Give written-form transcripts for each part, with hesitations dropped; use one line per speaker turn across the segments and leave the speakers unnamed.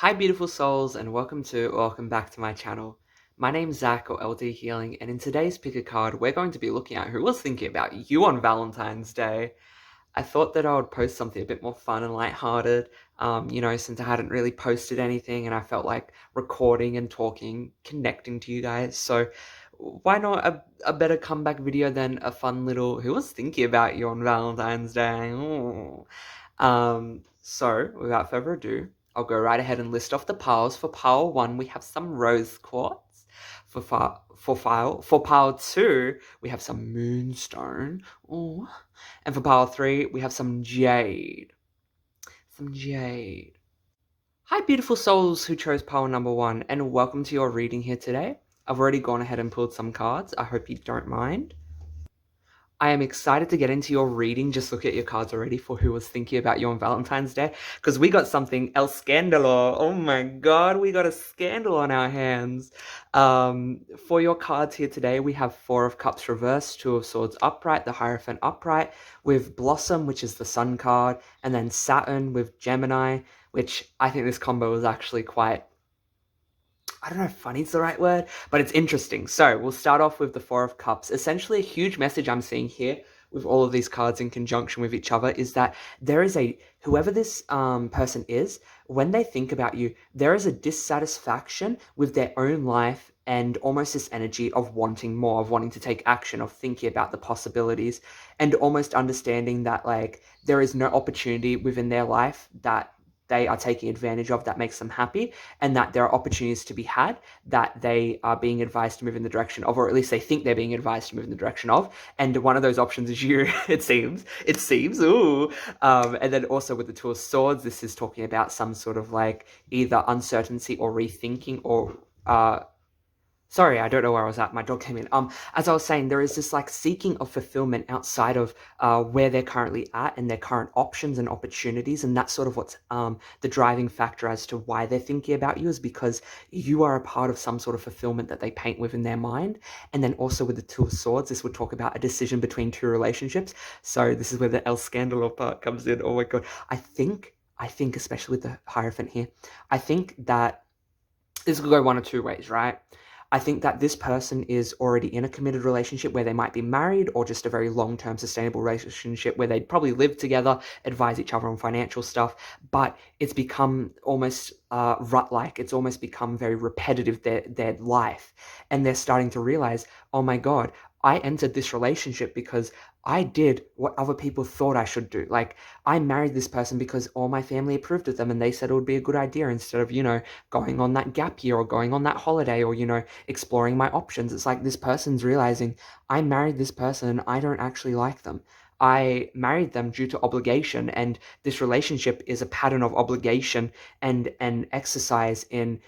Hi beautiful souls and welcome back to my channel. My name's Zach or LD Healing, and in today's pick a card we're going to be looking at who was thinking about you on Valentine's Day. I thought that I would post something a bit more fun and lighthearted, since I hadn't really posted anything and I felt like recording and talking, connecting to you guys. So why not a better comeback video than a fun little who was thinking about you on Valentine's Day? Ooh. So without further ado, I'll go right ahead and list off the piles. For pile 1, we have some rose quartz. For pile 2, we have some moonstone. Ooh. And for pile 3, we have some jade. Some jade. Hi beautiful souls who chose pile number 1, and welcome to your reading here today. I've already gone ahead and pulled some cards. I hope you don't mind. I am excited to get into your reading. Just look at your cards already for who was thinking about you on Valentine's Day. Because we got something, el scandalo. Oh my god, we got a scandal on our hands. For your cards here today, we have Four of Cups reversed, Two of Swords upright, the Hierophant upright, with Blossom, which is the Sun card, and then Saturn with Gemini, which I think this combo is actually quite, I don't know if funny is the right word, but it's interesting. So we'll start off with the Four of Cups. Essentially, a huge message I'm seeing here with all of these cards in conjunction with each other is that there is whoever this person is, when they think about you, there is a dissatisfaction with their own life and almost this energy of wanting more, of wanting to take action, of thinking about the possibilities, and almost understanding that like there is no opportunity within their life that they are taking advantage of that makes them happy, and that there are opportunities to be had that they are being advised to move in the direction of, or at least they think they're being advised to move in the direction of. And one of those options is you, it seems, ooh. And then also with the Two of Swords, this is talking about some sort of like either uncertainty or rethinking or, sorry, I don't know where I was at. My dog came in. As I was saying, there is this like seeking of fulfillment outside of where they're currently at and their current options and opportunities, and that's sort of what's the driving factor as to why they're thinking about you, is because you are a part of some sort of fulfillment that they paint within their mind. And then also with the Two of Swords, this would talk about a decision between two relationships. So this is where the El Scandalo part comes in. Oh my god, I think especially with the Hierophant here, I think that this could go one of two ways, right? I think that this person is already in a committed relationship where they might be married, or just a very long-term sustainable relationship where they'd probably live together, advise each other on financial stuff, but it's become almost rut-like. It's almost become very repetitive, their life. And they're starting to realize, oh my god, I entered this relationship because I did what other people thought I should do. Like, I married this person because all my family approved of them and they said it would be a good idea, instead of, going on that gap year or going on that holiday or, exploring my options. It's like this person's realizing, I married this person and I don't actually like them. I married them due to obligation, and this relationship is a pattern of obligation and an exercise in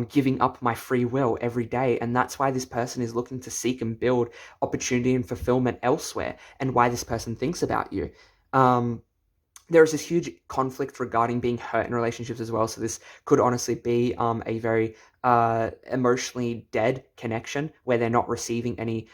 giving up my free will every day. And that's why this person is looking to seek and build opportunity and fulfillment elsewhere, and why this person thinks about you. There is this huge conflict regarding being hurt in relationships as well. So this could honestly be a very emotionally dead connection where they're not receiving any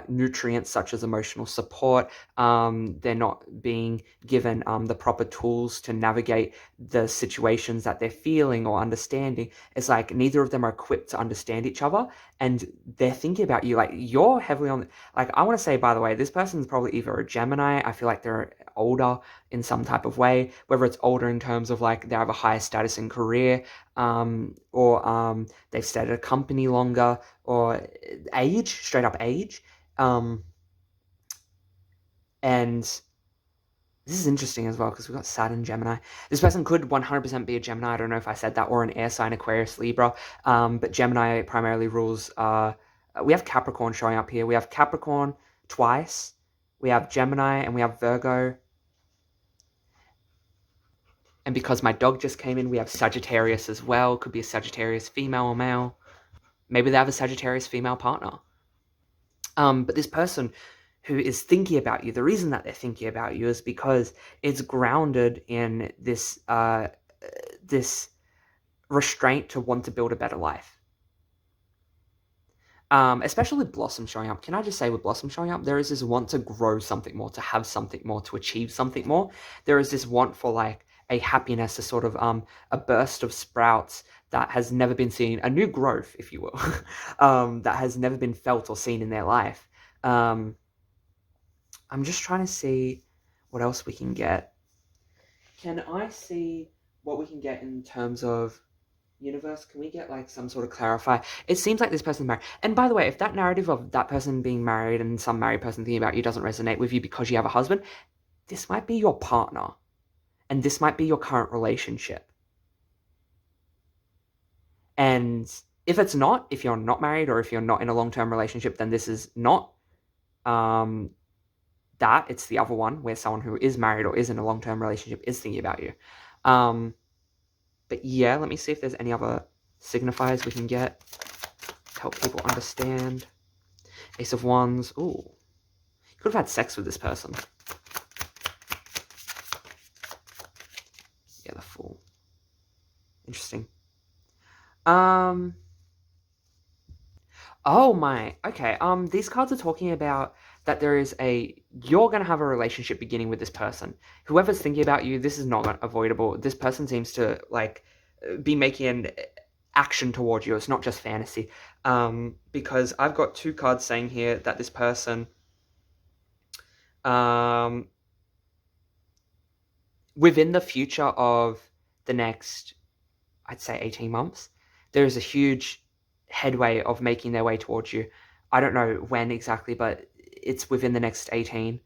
nutrients such as emotional support. They're not being given the proper tools to navigate the situations that they're feeling or understanding. It's like neither of them are equipped to understand each other, and they're thinking about you. Like, you're heavily on, like, I want to say, by the way, this person's probably either a Gemini. I feel like they're older in some type of way, whether it's older in terms of like they have a higher status in career, or they've stayed at a company longer, or age, straight up age. And this is interesting as well because we've got Saturn, Gemini. This person could 100% be a Gemini. I don't know if I said that, or an air sign, Aquarius, Libra. But Gemini primarily rules. We have Capricorn showing up here. We have Capricorn twice. We have Gemini, and we have Virgo. And because my dog just came in, we have Sagittarius as well. Could be a Sagittarius female or male. Maybe they have a Sagittarius female partner. But this person who is thinking about you, the reason that they're thinking about you is because it's grounded in this this restraint to want to build a better life. Especially with Blossom showing up. Can I just say, with Blossom showing up, there is this want to grow something more, to have something more, to achieve something more. There is this want for like a happiness, a sort of a burst of sprouts that has never been seen, a new growth, if you will, that has never been felt or seen in their life. I'm just trying to see what else we can get. Can I see what we can get in terms of universe? Can we get like some sort of clarify? It seems like this person's married. And by the way, if that narrative of that person being married and some married person thinking about you doesn't resonate with you because you have a husband, this might be your partner. And this might be your current relationship. And if it's not, if you're not married or if you're not in a long-term relationship, then this is not that. It's the other one where someone who is married or is in a long-term relationship is thinking about you. But yeah, let me see if there's any other signifiers we can get to help people understand. Ace of Wands. Ooh. You could have had sex with this person. Yeah, the Fool. Interesting. Oh my, okay, these cards are talking about that you're gonna have a relationship beginning with this person. Whoever's thinking about you, this is not avoidable. This person seems to, like, be making an action towards you. It's not just fantasy. Because I've got two cards saying here that this person, within the future of the next, I'd say 18 months, there is a huge headway of making their way towards you. I don't know when exactly, but it's within the next 18.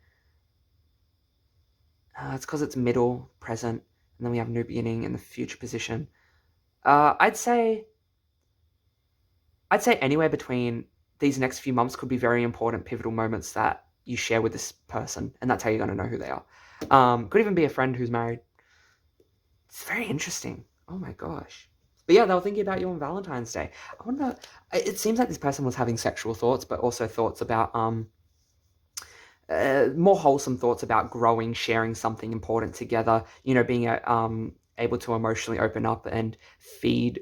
It's because it's middle, present, and then we have new beginning in the future position. I'd say anywhere between these next few months could be very important, pivotal moments that you share with this person, and that's how you're going to know who they are. Could even be a friend who's married. It's very interesting. Oh my gosh. But yeah, they were thinking about you on Valentine's Day. I wonder, it seems like this person was having sexual thoughts, but also thoughts about, more wholesome thoughts about growing, sharing something important together, being able to emotionally open up and feed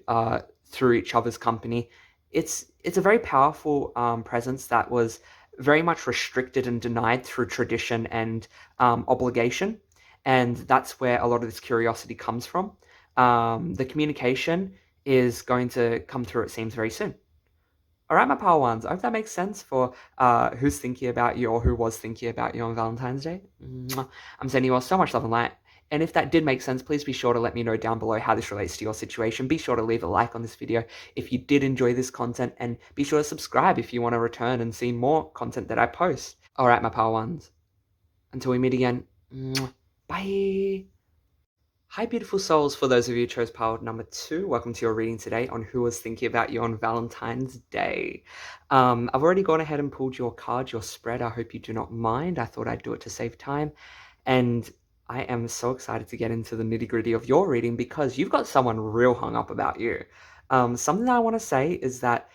through each other's company. It's a very powerful presence that was very much restricted and denied through tradition and obligation. And that's where a lot of this curiosity comes from. The communication is going to come through, it seems, very soon. All right, my power ones. I hope that makes sense for who's thinking about you or who was thinking about you on Valentine's Day. I'm sending you all so much love and light. And if that did make sense, please be sure to let me know down below how this relates to your situation. Be sure to leave a like on this video if you did enjoy this content, and be sure to subscribe if you want to return and see more content that I post. All right, my power ones. Until we meet again, bye. Hi, beautiful souls. For those of you who chose pile number 2, welcome to your reading today on who was thinking about you on Valentine's Day. I've already gone ahead and pulled your card, your spread. I hope you do not mind. I thought I'd do it to save time. And I am so excited to get into the nitty-gritty of your reading because you've got someone real hung up about you. Something that I want to say is that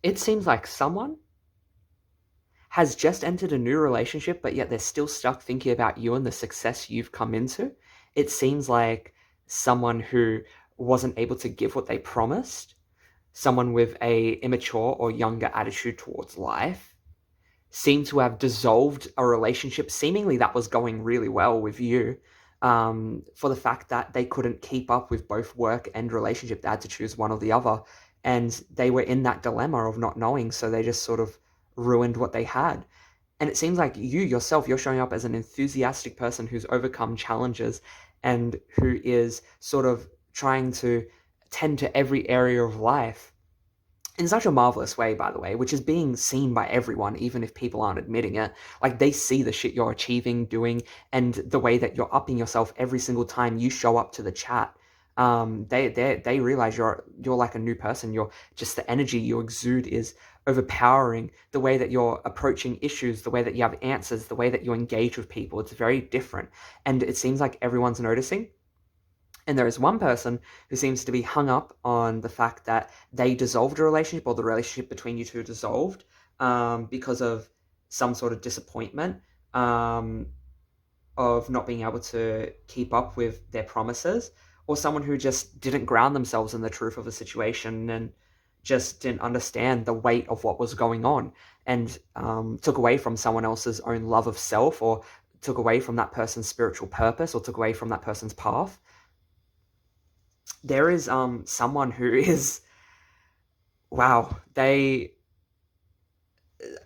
it seems like someone has just entered a new relationship, but yet they're still stuck thinking about you and the success you've come into. It seems like someone who wasn't able to give what they promised, someone with a immature or younger attitude towards life, seemed to have dissolved a relationship seemingly that was going really well with you, for the fact that they couldn't keep up with both work and relationship. They had to choose one or the other, and they were in that dilemma of not knowing, so they just sort of ruined what they had. And it seems like you yourself, you're showing up as an enthusiastic person who's overcome challenges and who is sort of trying to tend to every area of life in such a marvelous way, by the way, which is being seen by everyone, even if people aren't admitting it. Like, they see the shit you're achieving, doing, and the way that you're upping yourself every single time you show up to the chat. They realize you're like a new person. You're just, the energy you exude is overpowering. The way that you're approaching issues, the way that you have answers, the way that you engage with people, it's very different. And it seems like everyone's noticing. And there is one person who seems to be hung up on the fact that they dissolved a relationship, or the relationship between you two dissolved, because of some sort of disappointment, of not being able to keep up with their promises, or someone who just didn't ground themselves in the truth of the situation and just didn't understand the weight of what was going on, and took away from someone else's own love of self, or took away from that person's spiritual purpose or took away from that person's path. There is someone who is, wow, I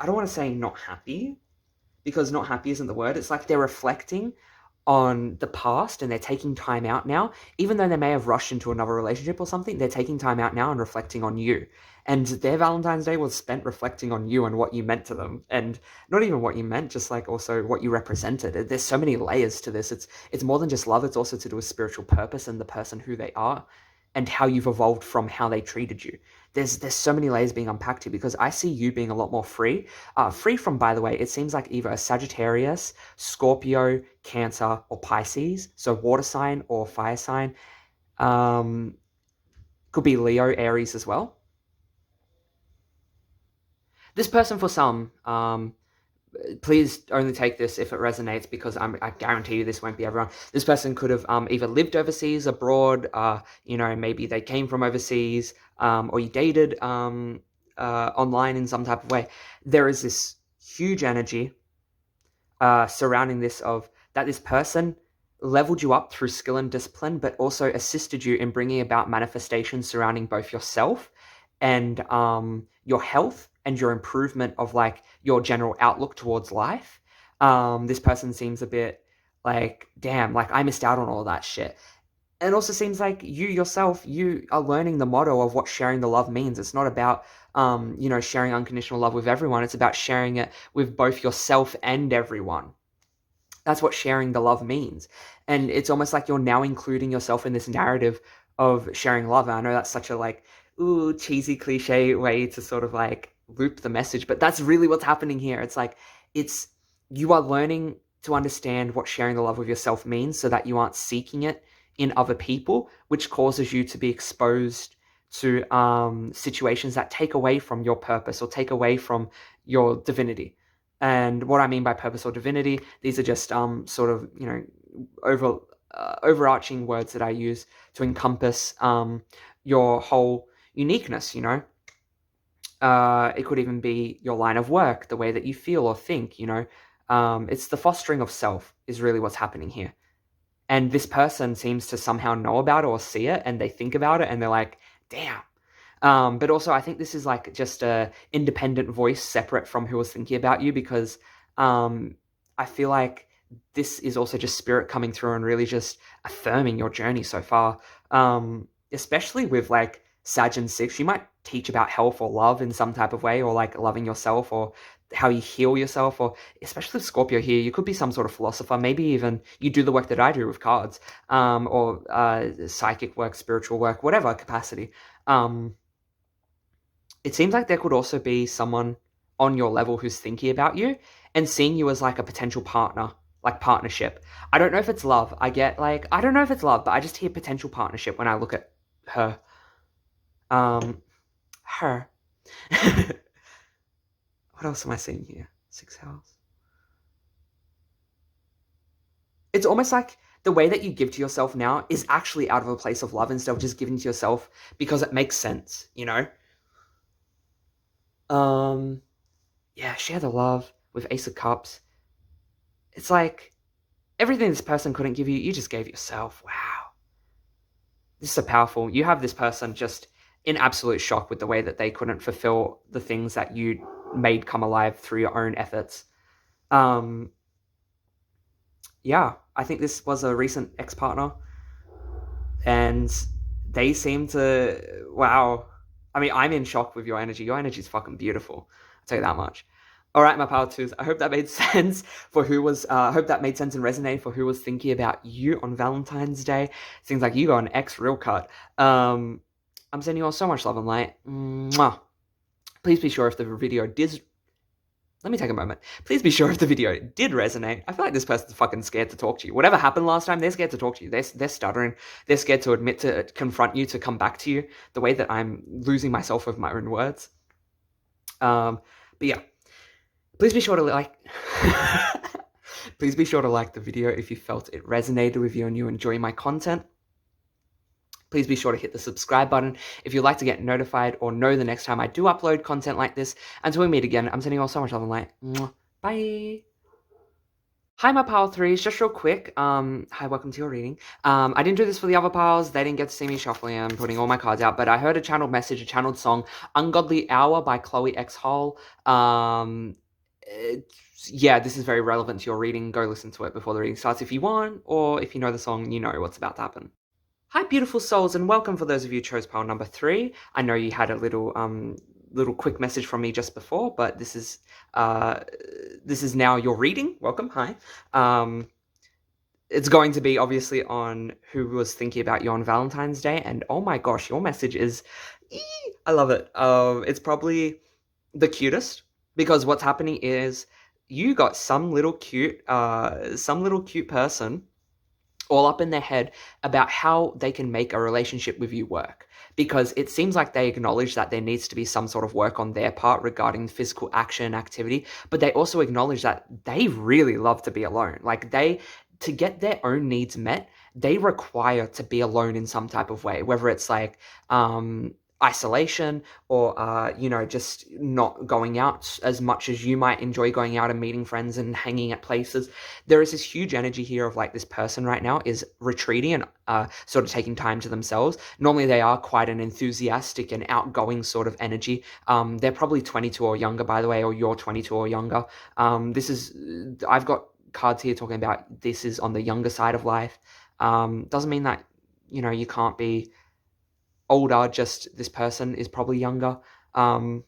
don't want to say not happy, because not happy isn't the word. It's like they're reflecting on the past and they're taking time out now, even though they may have rushed into another relationship or something. They're taking time out now and reflecting on you, and their Valentine's Day was spent reflecting on you and what you meant to them, and not even what you meant, just like also what you represented. There's so many layers to this. It's more than just love. It's also to do with spiritual purpose and the person who they are and how you've evolved from how they treated you. There's so many layers being unpacked here, because I see you being a lot more free. Free from, by the way, it seems like either a Sagittarius, Scorpio, Cancer, or Pisces. So water sign or fire sign. Could be Leo, Aries as well. This person, for some, please only take this if it resonates, because I guarantee you this won't be everyone. This person could have either lived overseas, abroad, maybe they came from overseas, or you dated online in some type of way. There is this huge energy surrounding this, of that this person leveled you up through skill and discipline, but also assisted you in bringing about manifestations surrounding both yourself and your health and your improvement of like your general outlook towards life. This person seems a bit like, damn, like I missed out on all of that shit. And it also seems like you yourself, you are learning the motto of what sharing the love means. It's not about, sharing unconditional love with everyone. It's about sharing it with both yourself and everyone. That's what sharing the love means. And it's almost like you're now including yourself in this narrative of sharing love. And I know that's such a like, ooh, cheesy cliche way to sort of like loop the message, but that's really what's happening here. It's like, you are learning to understand what sharing the love with yourself means, so that you aren't seeking it in other people, which causes you to be exposed to situations that take away from your purpose or take away from your divinity. And what I mean by purpose or divinity, these are just sort of, overarching words that I use to encompass your whole uniqueness, It could even be your line of work, the way that you feel or think, It's the fostering of self is really what's happening here. And this person seems to somehow know about it or see it, and they think about it and they're like, damn. But also I think this is like just a independent voice separate from who was thinking about you, because I feel like this is also just spirit coming through and really just affirming your journey so far. Especially with like Sag and 6, you might teach about health or love in some type of way, or like loving yourself, or how you heal yourself, or especially with Scorpio here, you could be some sort of philosopher. Maybe even you do the work that I do with cards, or psychic work, spiritual work, whatever capacity. It seems like there could also be someone on your level who's thinking about you and seeing you as like a potential partner, like partnership. I don't know if it's love. I don't know if it's love, but I just hear potential partnership when I look at her. Her. What else am I seeing here? 6 hours. It's almost like the way that you give to yourself now is actually out of a place of love, instead of just giving to yourself because it makes sense, Yeah, share the love with Ace of Cups. It's like everything this person couldn't give you, you just gave yourself. Wow. This is so powerful. You have this person just in absolute shock with the way that they couldn't fulfill the things that you made come alive through your own efforts. Yeah, I think this was a recent ex-partner, and they seem to, wow. I mean, I'm in shock with your energy. Your energy is fucking beautiful. I'll tell you that much. All right, my power twos. I hope that made sense for who was, I hope that made sense and resonated for who was thinking about you on Valentine's Day. Seems like you got an ex real cut. I'm sending you all so much love and light. Mwah. Please be sure if the video did, let me take a moment. Please be sure if the video did resonate. I feel like this person's fucking scared to talk to you. Whatever happened last time, they're scared to talk to you. They're stuttering. They're scared to admit, to confront you, to come back to you, the way that I'm losing myself with my own words. But yeah, please be sure to like, please be sure to like the video if you felt it resonated with you and you enjoy my content. Please be sure to hit the subscribe button if you'd like to get notified or know the next time I do upload content like this. Until we meet again, I'm sending you all so much love and light. Bye. Hi, my pile threes. Just real quick. Hi, welcome to your reading. I didn't do this for the other piles. They didn't get to see me shuffling and putting all my cards out, but I heard a channeled message, a channeled song, "Ungodly Hour" by 𝒲𝓄𝒑. Yeah, this is very relevant to your reading. Go listen to it before the reading starts if you want, or if you know the song, you know what's about to happen. Hi, beautiful souls, and welcome for those of you who chose pile number 3. I know you had a little quick message from me just before, but this is now your reading. Welcome. Hi. It's going to be obviously on who was thinking about you on Valentine's Day, and oh my gosh, your message is, I love it. It's probably the cutest because what's happening is you got some little cute person all up in their head about how they can make a relationship with you work. Because it seems like they acknowledge that there needs to be some sort of work on their part regarding physical action activity, but they also acknowledge that they really love to be alone. Like to get their own needs met, they require to be alone in some type of way, whether it's like isolation or just not going out as much as you might enjoy going out and meeting friends and hanging at places. There is this huge energy here of like this person right now is retreating and sort of taking time to themselves. Normally they are quite an enthusiastic and outgoing sort of energy. They're probably 22 or younger, by the way, or you're 22 or younger. I've got cards here talking about this is on the younger side of life. Doesn't mean that you can't be older, just this person is probably younger. And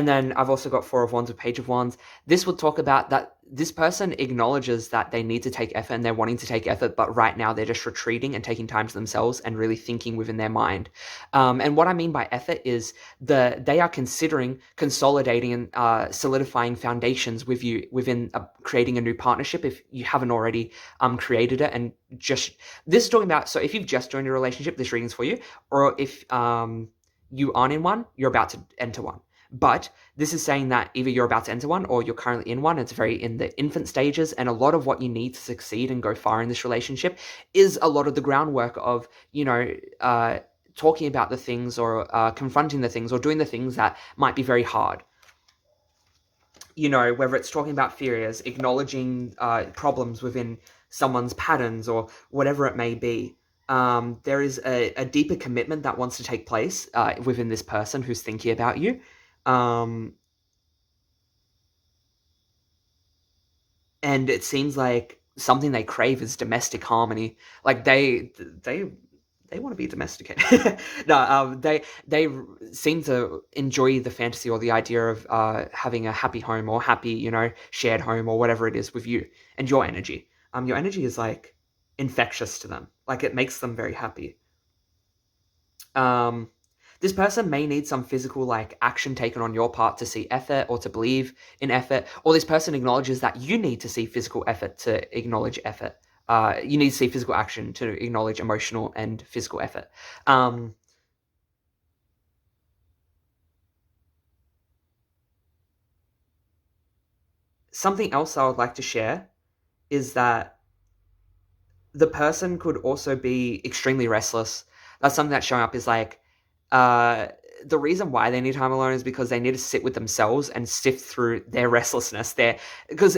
then I've also got Four of Wands with Page of Wands. This would talk about that this person acknowledges that they need to take effort and they're wanting to take effort, but right now they're just retreating and taking time to themselves and really thinking within their mind. And what I mean by effort is they are considering consolidating and solidifying foundations with you within creating a new partnership if you haven't already created it. And just this is talking about, so if you've just joined a relationship, this reading's for you, or if you aren't in one, you're about to enter one. But this is saying that either you're about to enter one or you're currently in one. It's very in the infant stages, and a lot of what you need to succeed and go far in this relationship is a lot of the groundwork of, talking about the things or confronting the things or doing the things that might be very hard. Whether it's talking about fears, acknowledging problems within someone's patterns or whatever it may be. There is a deeper commitment that wants to take place within this person who's thinking about you. And it seems like something they crave is domestic harmony. Like they want to be domesticated. No, they seem to enjoy the fantasy or the idea of having a happy home or happy, shared home or whatever it is with you and your energy. Your energy is like infectious to them. Like it makes them very happy. This person may need some physical like action taken on your part to see effort or to believe in effort, or this person acknowledges that you need to see physical effort to acknowledge effort. You need to see physical action to acknowledge emotional and physical effort. Something else I would like to share is that the person could also be extremely restless. That's something that's showing up is like, the reason why they need time alone is because they need to sit with themselves and sift through their restlessness there, because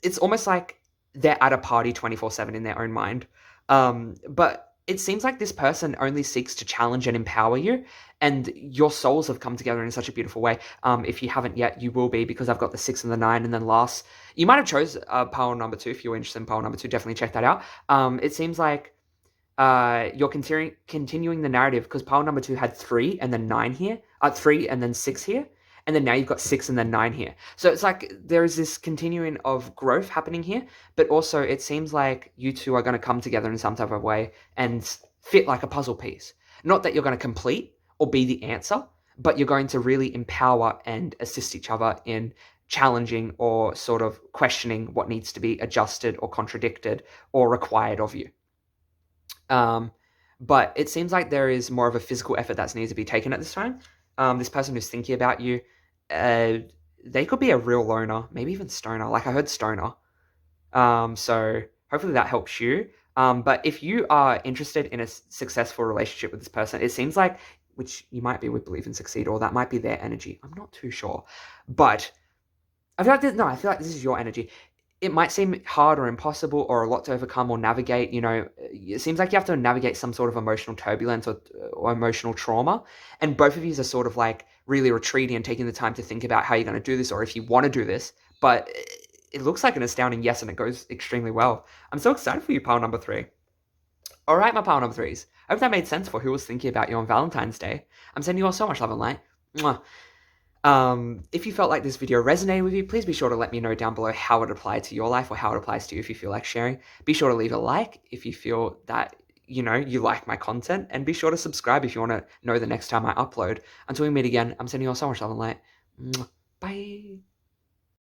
it's almost like they're at a party 24/7 in their own mind. But it seems like this person only seeks to challenge and empower you, and your souls have come together in such a beautiful way. If you haven't yet, you will be, because I've got the 6 and the 9, and then last, you might have chose pile number 2. If you're interested in pile number 2, definitely check that out. It seems like you're continuing the narrative, because pile number 2 had 3 and then 9 here, 3 and then 6 here, and then now you've got 6 and then 9 here. So it's like there is this continuing of growth happening here, but also it seems like you two are going to come together in some type of way and fit like a puzzle piece. Not that you're going to complete or be the answer, but you're going to really empower and assist each other in challenging or sort of questioning what needs to be adjusted or contradicted or required of you. But it seems like there is more of a physical effort that needs to be taken at this time. This person who's thinking about you, they could be a real loner, maybe even stoner. Like I heard stoner. So hopefully that helps you. But if you are interested in a successful relationship with this person, it seems like, which you might be with Believe and Succeed, or that might be their energy. I'm not too sure. But I feel like this is your energy. it might seem hard or impossible or a lot to overcome or navigate. It seems like you have to navigate some sort of emotional turbulence or emotional trauma. And both of you are sort of like really retreating and taking the time to think about how you're going to do this or if you want to do this. But it looks like an astounding yes, and it goes extremely well. I'm so excited for you, pile number 3. All right, my pile number 3s. I hope that made sense for who was thinking about you on Valentine's Day. I'm sending you all so much love and light. Mwah. If you felt like this video resonated with you, please be sure to let me know down below how it applied to your life or how it applies to you if you feel like sharing. Be sure to leave a like if you feel that, you like my content, and be sure to subscribe if you want to know the next time I upload. Until we meet again, I'm sending you all so much love and light. Bye.